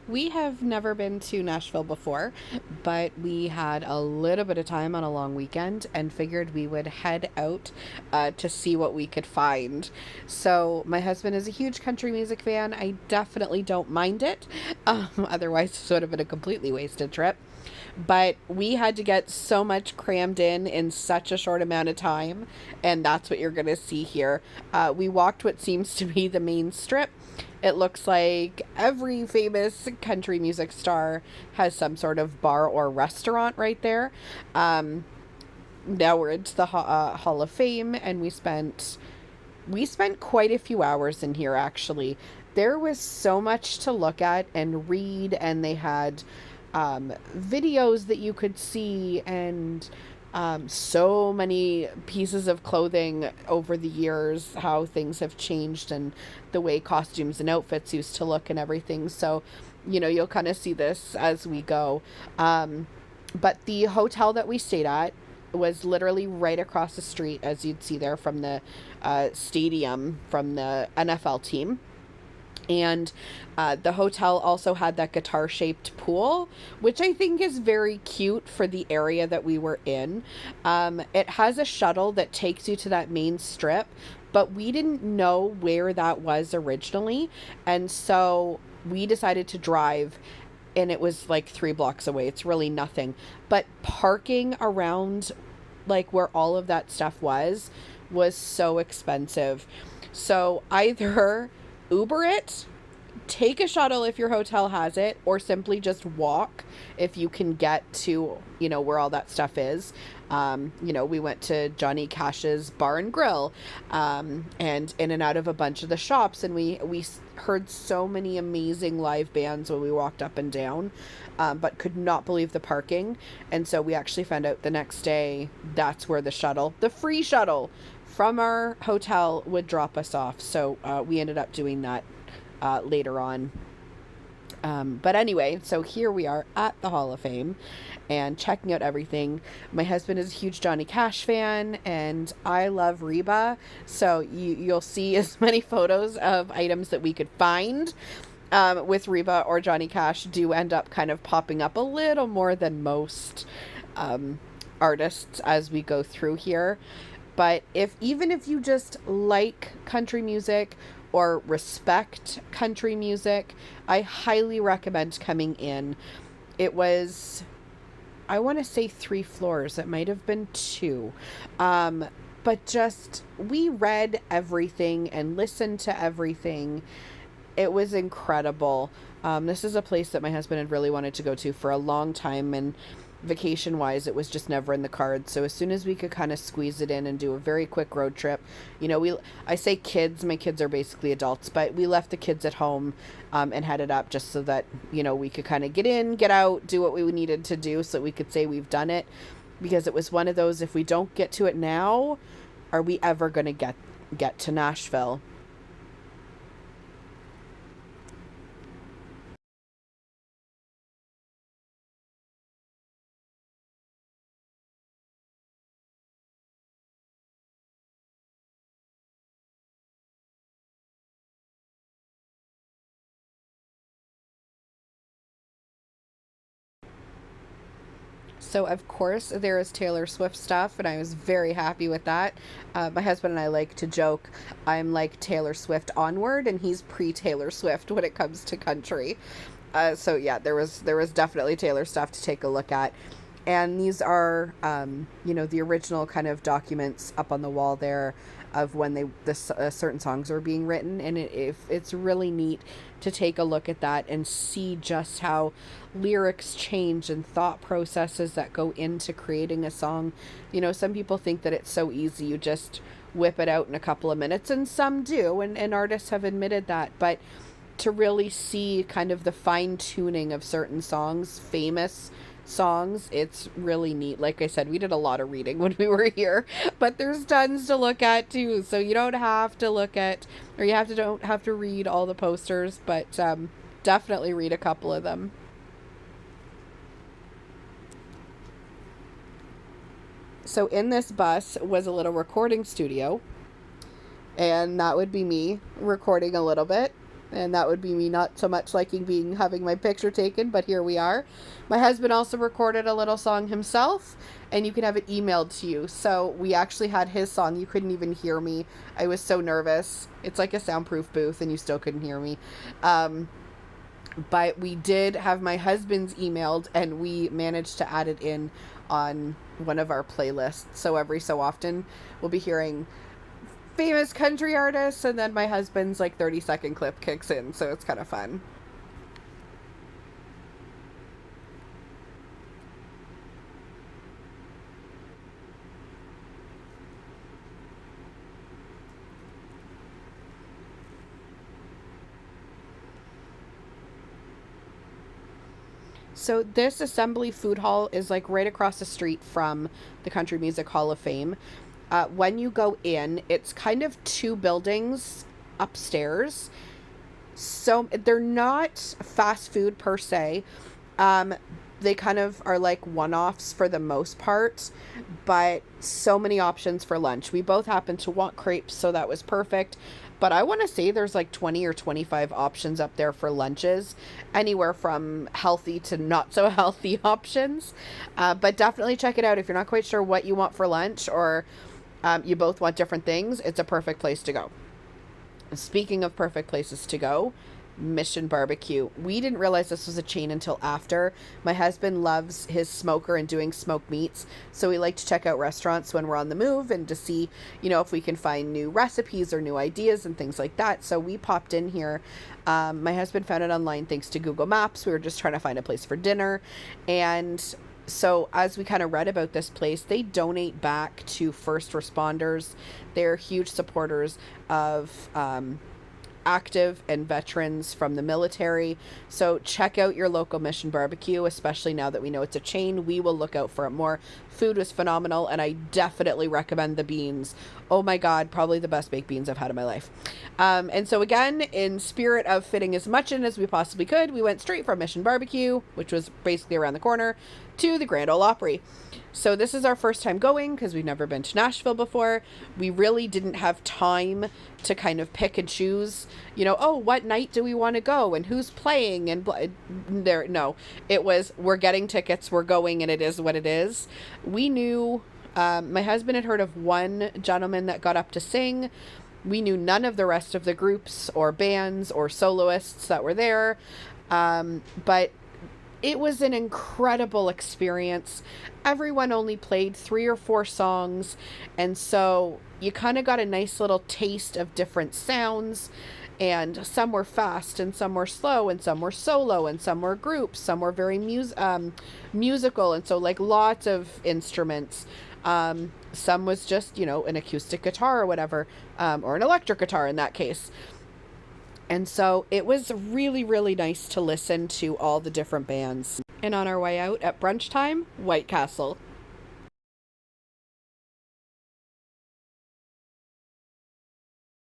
We have never been to Nashville before, but we had a little bit of time on a long weekend and figured we would head out to see what we could find. So, my husband is a huge country music fan. I definitely don't mind it. Otherwise, it would have been a completely wasted trip. But we had to get so much crammed in such a short amount of time, and that's what you're going to see here. We walked what seems to be the main strip. It looks like every famous country music star has some sort of bar or restaurant right there. Um, Now we're into the Hall of Fame, and we spent quite a few hours in here actually. There was so much to look at and read, and they had videos that you could see, and so many pieces of clothing over the years, how things have changed, and the way costumes and outfits used to look and everything. So, you'll kind of see this as we go. But the hotel that we stayed at was literally right across the street, as you'd see there from the stadium from the NFL team. And the hotel also had that guitar shaped pool, which I think is very cute for the area that we were in. It has a shuttle that takes you to that main strip, but we didn't know where that was originally. And so we decided to drive, and it was like 3 blocks away. It's really nothing. But parking around like where all of that stuff was so expensive. So either Uber it, take a shuttle if your hotel has it, or simply just walk if you can get to, where all that stuff is. We went to Johnny Cash's Bar and Grill, and in and out of a bunch of the shops, and we heard so many amazing live bands when we walked up and down, but could not believe the parking. And so we actually found out the next day that's where the free shuttle from our hotel would drop us off. So we ended up doing that later on. But anyway, so here we are at the Hall of Fame and checking out everything. My husband is a huge Johnny Cash fan, and I love Reba. So you'll see as many photos of items that we could find with Reba or Johnny Cash do end up kind of popping up a little more than most artists as we go through here. But even if you just like country music or respect country music, I highly recommend coming in. It was, I want to say 3 floors. It might have been 2. But just, we read everything and listened to everything. It was incredible. This is a place that my husband had really wanted to go to for a long time, and vacation wise it was just never in the cards. So as soon as we could kind of squeeze it in and do a very quick road trip, I say kids, my kids are basically adults, but we left the kids at home and headed up just so that we could kind of get in, get out, do what we needed to do so that we could say we've done it. Because it was one of those, if we don't get to it now, are we ever going to get to Nashville? So, of course, there is Taylor Swift stuff, and I was very happy with that. My husband and I like to joke, I'm like Taylor Swift onward, and he's pre Taylor Swift when it comes to country. So yeah, there was definitely Taylor stuff to take a look at. And these are, the original kind of documents up on the wall there of when certain songs were being written, and it's really neat to take a look at that and see just how lyrics change and thought processes that go into creating a song. Some people think that it's so easy, you just whip it out in a couple of minutes, and some do, and artists have admitted that, but to really see kind of the fine tuning of certain songs, famous songs, it's really neat. Like I said, we did a lot of reading when we were here, but there's tons to look at too. So you don't have to look at, or don't have to read all the posters, but definitely read a couple of them. So in this bus was a little recording studio, and that would be me recording a little bit. And that would be me not so much liking having my picture taken, but here we are. My husband also recorded a little song himself, and you can have it emailed to you. So we actually had his song. You couldn't even hear me. I was so nervous. It's like a soundproof booth, and you still couldn't hear me. But we did have my husband's emailed, and we managed to add it in on one of our playlists. So every so often we'll be hearing famous country artists, and then my husband's like 30-second clip kicks in, so it's kind of fun. So this Assembly Food Hall is like right across the street from the Country Music Hall of Fame. When you go in, it's kind of two buildings upstairs. So they're not fast food per se. They kind of are like one-offs for the most part, but so many options for lunch. We both happen to want crepes, so that was perfect. But I want to say there's like 20 or 25 options up there for lunches, anywhere from healthy to not so healthy options. But definitely check it out if you're not quite sure what you want for lunch, or you both want different things. It's a perfect place to go. Speaking of perfect places to go, Mission Barbecue. We didn't realize this was a chain until after. My husband loves his smoker and doing smoked meats, so we like to check out restaurants when we're on the move and to see, if we can find new recipes or new ideas and things like that. So we popped in here. My husband found it online thanks to Google Maps. We were just trying to find a place for dinner, and so as we kind of read about this place, they donate back to first responders. They're huge supporters of active and veterans from the military. So check out your local Mission Barbecue, especially now that we know it's a chain. We will look out for it more. Food was phenomenal, and I definitely recommend the beans. Oh my God, probably the best baked beans I've had in my life. And so again, in spirit of fitting as much in as we possibly could, we went straight from Mission Barbecue, which was basically around the corner, to the Grand Ole Opry. So this is our first time going because we've never been to Nashville before. We really didn't have time to kind of pick and choose, what night do we want to go and who's playing and no, it was, we're getting tickets, we're going, and it is what it is. We knew, my husband had heard of one gentleman that got up to sing. We knew none of the rest of the groups or bands or soloists that were there. But it was an incredible experience. Everyone only played 3 or 4 songs, and so you kind of got a nice little taste of different sounds, and some were fast and some were slow and some were solo and some were groups, some were very musical, and so like lots of instruments. Some was just, an acoustic guitar or whatever, or an electric guitar in that case. And so it was really, really nice to listen to all the different bands. And on our way out at brunch time, White Castle.